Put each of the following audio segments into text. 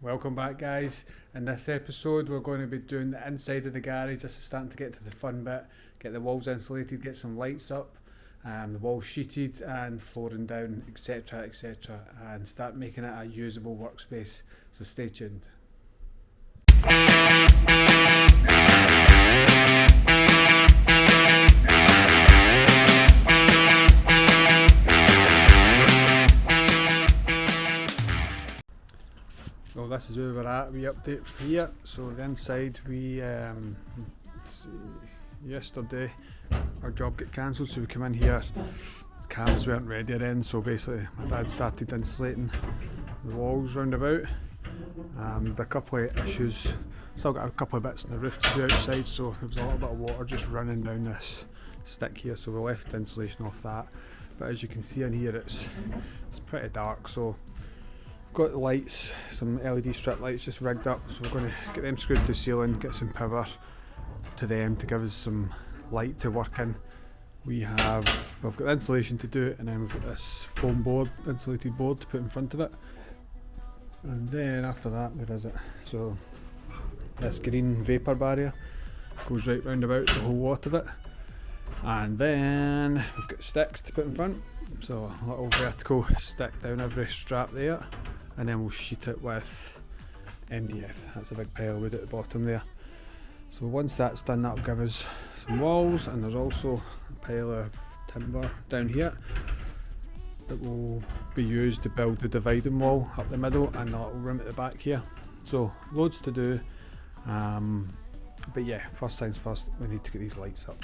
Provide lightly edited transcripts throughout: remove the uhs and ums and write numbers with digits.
Welcome back, guys. In this episode we're going to be doing the inside of the garage. This is starting to get to the fun bit. Get the walls insulated, get some lights up, the walls sheeted and flooring down, etc, etc, and start making it a usable workspace. So stay tuned. Well, this is where we're at. We update here. So the inside, we yesterday our job got cancelled, so we come in here. The cameras weren't ready then, so basically my dad started insulating the walls round about. A couple of issues. Still got a couple of bits in the roof to do outside, so there was a little bit of water just running down this stick here, so we left the insulation off that. But as you can see in here, it's pretty dark, so got the lights, some LED strip lights just rigged up, so we're going to get them screwed to the ceiling, get some power to them to give us some light to work in. We've got the insulation to do it, and then we've got this foam board, insulated board to put in front of it. And then after that, where is it? So this green vapour barrier goes right round about the whole lot of it. And then we've got sticks to put in front, so a little vertical stick down every strap there, and then we'll sheet it with MDF. That's a big pile of wood at the bottom there. So once that's done, that'll give us some walls, and there's also a pile of timber down here that will be used to build the dividing wall up the middle and the little room at the back here. So loads to do, but yeah, first things first, we need to get these lights up.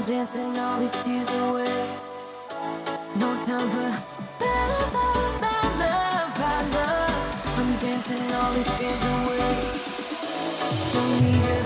Dancing all these tears away. No time for bad love, bad love, bad love. I'm dancing all these fears away. Don't need you.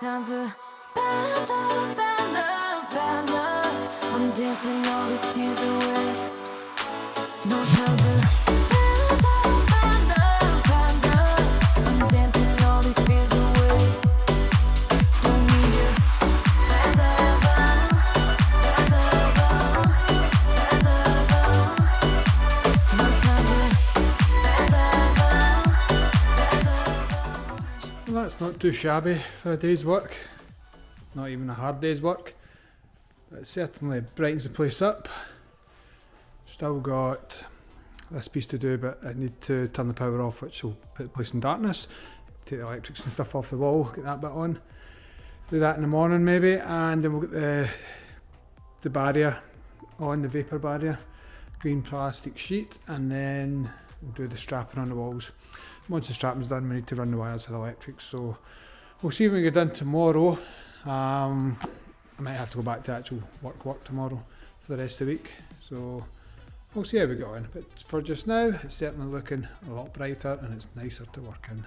Time for bad love, bad love, bad love. I'm dancing all these tears away. No time for bad love, bad love, bad love. I'm dancing all these fears away. Don't need you. Bad love, bad love, bad love. No time for bad love, bad love. Well, that's not too shabby for a day's work, not even a hard day's work. It certainly brightens the place up. Still got this piece to do, but I need to turn the power off, which will put the place in darkness. Take the electrics and stuff off the wall, get that bit on. Do that in the morning maybe, and then we'll get the barrier on, the vapour barrier, green plastic sheet, and then we'll do the strapping on the walls. Once the strapping's done, we need to run the wires for the electrics, so we'll see when we get done tomorrow. I might have to go back to actual work tomorrow for the rest of the week, so we'll see how we go on. But for just now, it's certainly looking a lot brighter and it's nicer to work in.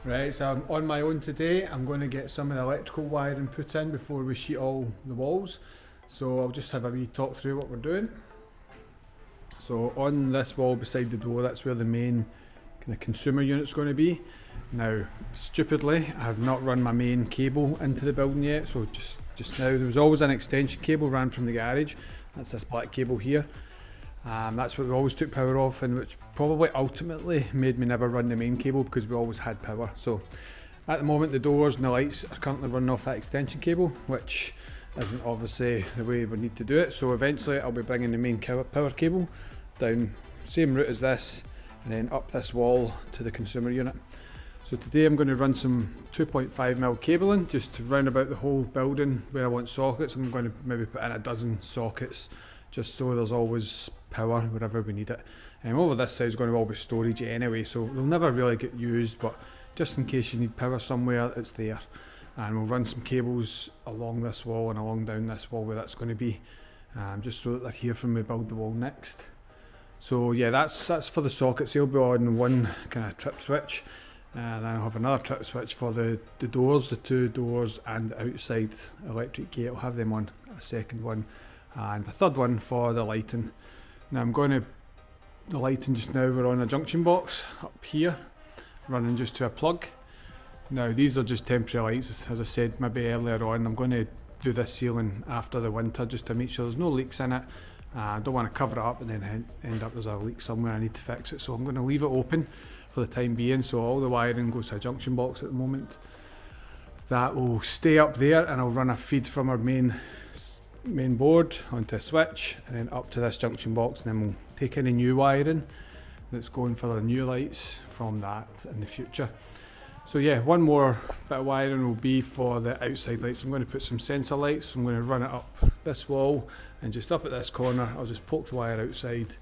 Right, so I'm on my own today. I'm going to get some of the electrical wiring put in before we sheet all the walls. So I'll just have a wee talk through what we're doing. So on this wall beside the door, that's where the main kind of consumer unit's going to be. Now, stupidly, I have not run my main cable into the building yet. So just now, there was always an extension cable ran from the garage. That's this black cable here. That's what we always took power off, and which probably ultimately made me never run the main cable because we always had power. So at the moment the doors and the lights are currently running off that extension cable, which isn't obviously the way we need to do it. So eventually I'll be bringing the main power cable down same route as this and then up this wall to the consumer unit. So today I'm going to run some 2.5mm cabling just to round about the whole building where I want sockets. I'm going to maybe put in a dozen sockets just so there's always power wherever we need it. Over this side is going to all be storage anyway, so they'll never really get used, but just in case you need power somewhere, it's there. And we'll run some cables along this wall and along down this wall where that's going to be, just so that they're here when we build the wall next. So yeah, that's for the sockets. They'll be on one kind of trip switch, and then I'll have another trip switch for the doors, the two doors and the outside electric gate. I'll have them on a second one, and a third one for the lighting. Now the lighting just now, we're on a junction box up here, running just to a plug. Now these are just temporary lights, as I said maybe earlier on. I'm going to do this ceiling after the winter just to make sure there's no leaks in it. I don't want to cover it up and then end up there's a leak somewhere, I need to fix it. So I'm going to leave it open for the time being, so all the wiring goes to a junction box at the moment. That will stay up there, and I'll run a feed from our main board onto a switch and then up to this junction box, and then we'll take any new wiring that's going for the new lights from that in the future. So yeah, one more bit of wiring will be for the outside lights. I'm going to put some sensor lights, so I'm going to run it up this wall, and just up at this corner I'll just poke the wire outside,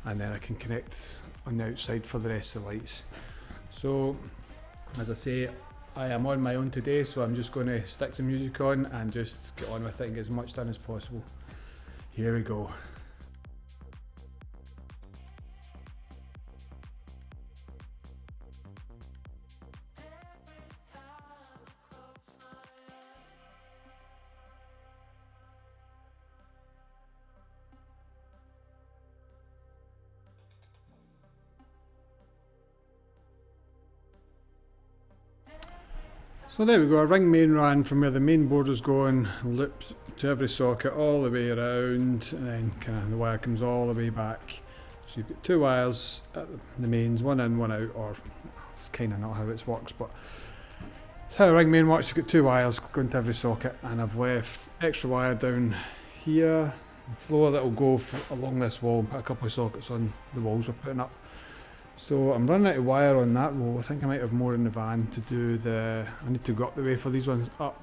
and then I can connect on the outside for the rest of the lights. So as I say, I am on my own today, so I'm just going to stick some music on and just get on with it and get as much done as possible. Here we go. So there we go, a ring main ran from where the main board is going, looped to every socket all the way around, and then kind of the wire comes all the way back. So you've got two wires at the mains, one in, one out, or it's kind of not how it works, but it's how a ring main works. You've got two wires going to every socket, and I've left extra wire down here, the floor that will go along this wall, and put a couple of sockets on the walls we're putting up. So I'm running out of wire on that row. I think I might have more in the van to do I need to go up the way for these ones up,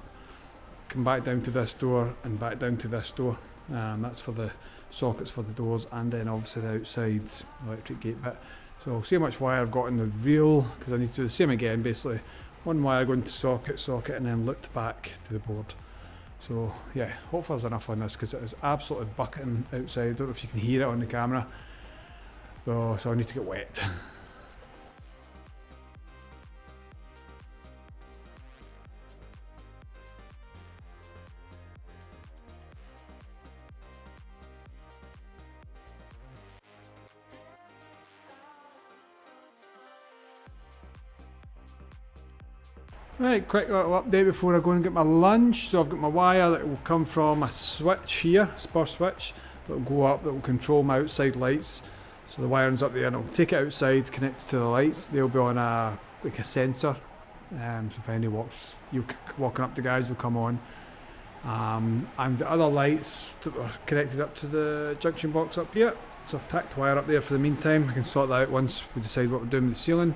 come back down to this door and back down to this door. That's for the sockets for the doors, and then obviously the outside electric gate bit. So I'll see how much wire I've got in the reel, because I need to do the same again, basically one wire going to socket, and then looped back to the board. So yeah, hopefully there's enough on this, because it is absolutely bucketing outside. I don't know if you can hear it on the camera. So I need to get wet. Right, quick little update before I go and get my lunch. So I've got my wire that will come from a switch here, a spur switch, that will go up, that will control my outside lights. So the wiring's up there, and I'll take it outside, connect it to the lights. They'll be on a sensor. So if any walking up the guys, they'll come on. And the other lights that are connected up to the junction box up here. So I've tacked wire up there for the meantime. I can sort that out once we decide what we're doing with the ceiling.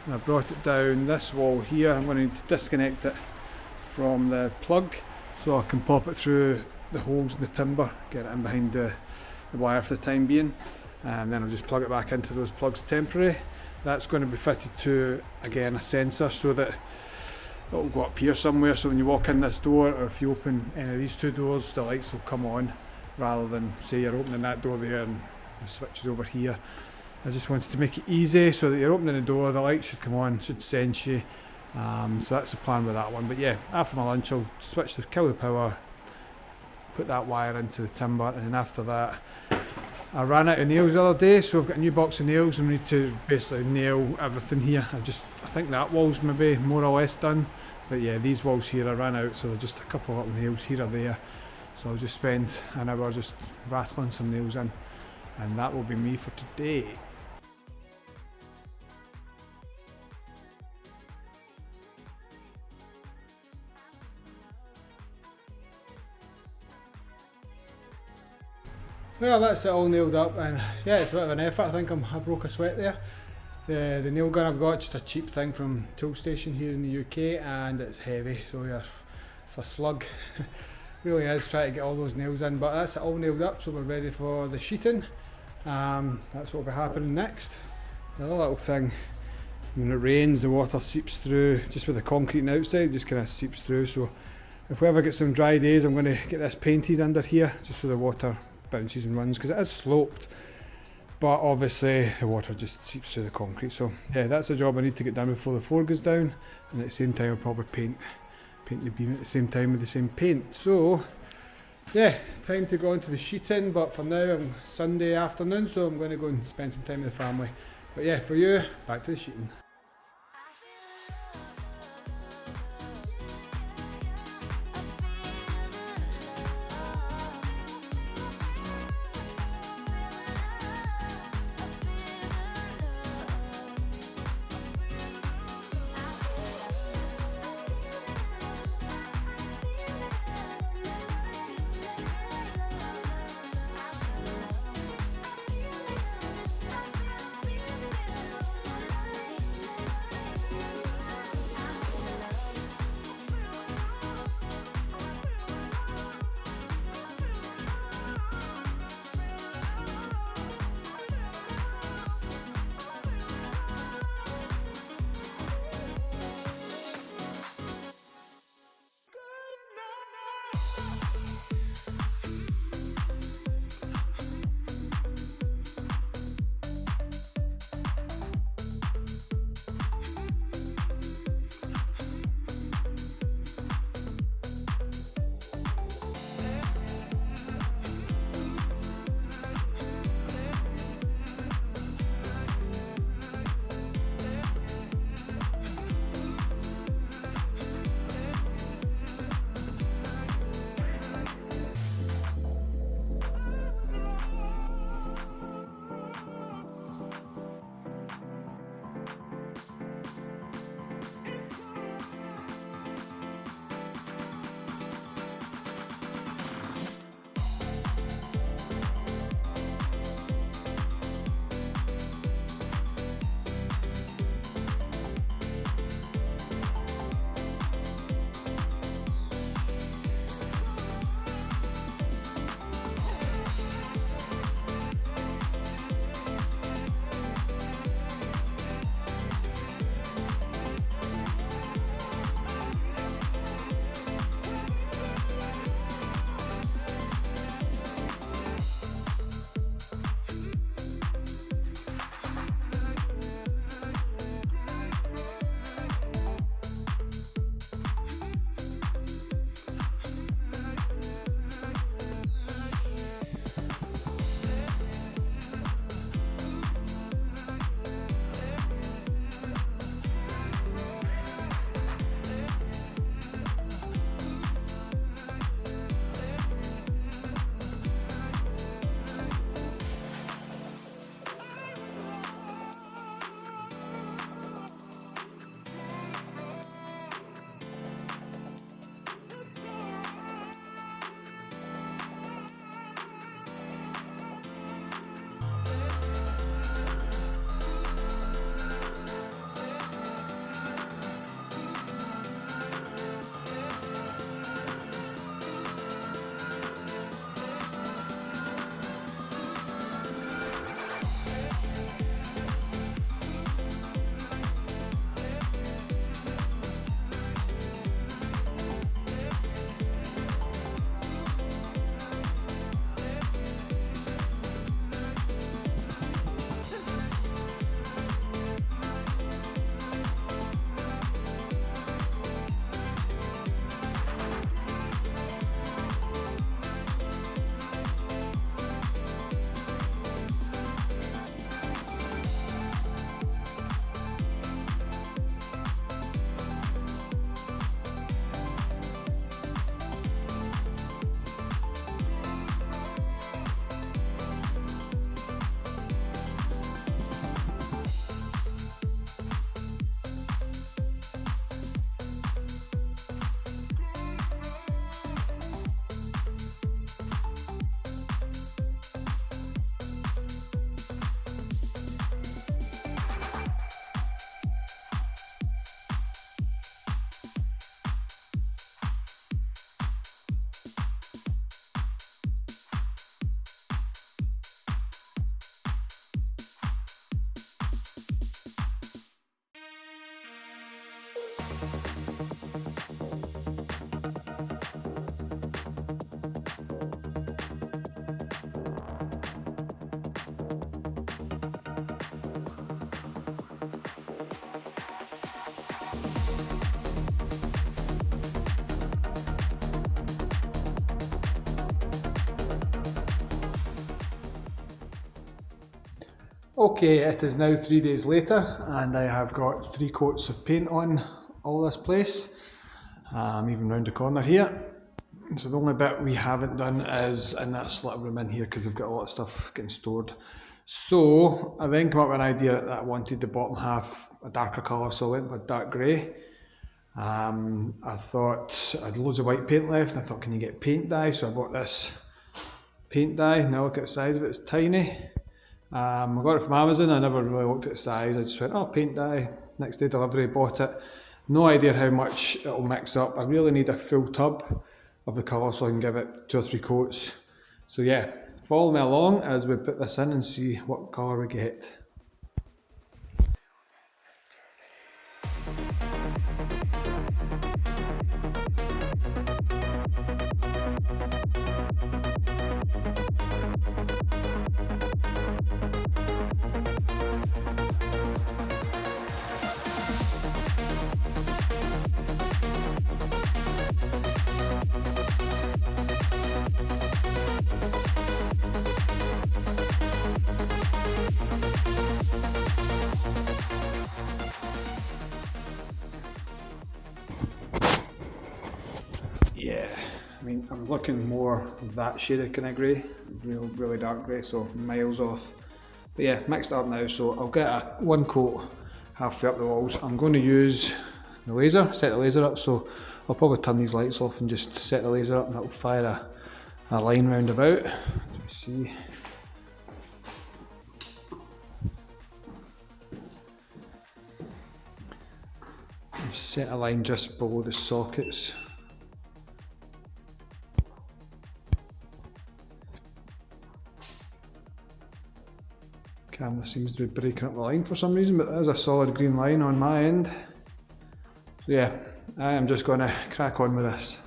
And I've brought it down this wall here. I'm going to need to disconnect it from the plug so I can pop it through the holes in the timber, get it in behind the wire for the time being, and then I'll just plug it back into those plugs temporary. That's going to be fitted to, again, a sensor, so that it'll go up here somewhere, so when you walk in this door, or if you open any of these two doors, the lights will come on, rather than say you're opening that door there and the switch is over here. I just wanted to make it easy so that you're opening the door, the light should come on, should sense you, So that's the plan with that one. But yeah, after my lunch I'll kill the power, put that wire into the timber, and then after that I ran out of nails the other day, so I've got a new box of nails and we need to basically nail everything here. I think that wall's maybe more or less done, but yeah, these walls here I ran out, so they're just a couple of little nails here or there. So I'll just spend an hour just rattling some nails in, and that will be me for today. Well, that's it all nailed up, and yeah, it's a bit of an effort. I think I broke a sweat there. The nail gun I've got, just a cheap thing from Tool Station here in the UK, and it's heavy, so yeah, it's a slug. Really is trying to get all those nails in, but that's it all nailed up, so we're ready for the sheeting. That's what will be happening next. The other little thing, when it rains, the water seeps through, just with the concrete on the outside, just kind of seeps through. So if we ever get some dry days, I'm going to get this painted under here, just so the water bounces and runs, because it is sloped, but obviously the water just seeps through the concrete. So yeah, that's a job I need to get done before the floor goes down, and at the same time I'll probably paint the beam at the same time with the same paint. So yeah, time to go into the sheeting, but for now I'm Sunday afternoon, so I'm going to go and spend some time with the family. But yeah, for you, back to the sheeting. Okay, it is now 3 days later, and I have got 3 coats of paint on all this place, even round the corner here. So the only bit we haven't done is in this little room in here because we've got a lot of stuff getting stored. So I then came up with an idea that I wanted the bottom half a darker colour, so I went with dark grey. I thought I had loads of white paint left, and I thought, can you get paint dye? So I bought this paint dye. Now look at the size of it, it's tiny. I got it from Amazon. I never really looked at the size. I just went, oh, paint dye. Next day delivery, bought it. No idea how much it'll mix up. I really need a full tub of the colour so I can give it 2 or 3 coats. So yeah, follow me along as we put this in and see what colour we get. Yeah, I mean, I'm looking more of that shade of kind of grey, really dark grey, so miles off. But yeah, mixed it up now, so I'll get a 1 coat halfway up the walls. I'm going to use the laser, set the laser up, so I'll probably turn these lights off and just set the laser up and it'll fire a line round about. Let me see. I've set a line just below the sockets. Camera seems to be breaking up the line for some reason, but there's a solid green line on my end. So yeah, I am just going to crack on with this.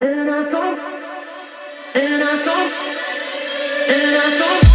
and I don't, and I don't, and I don't.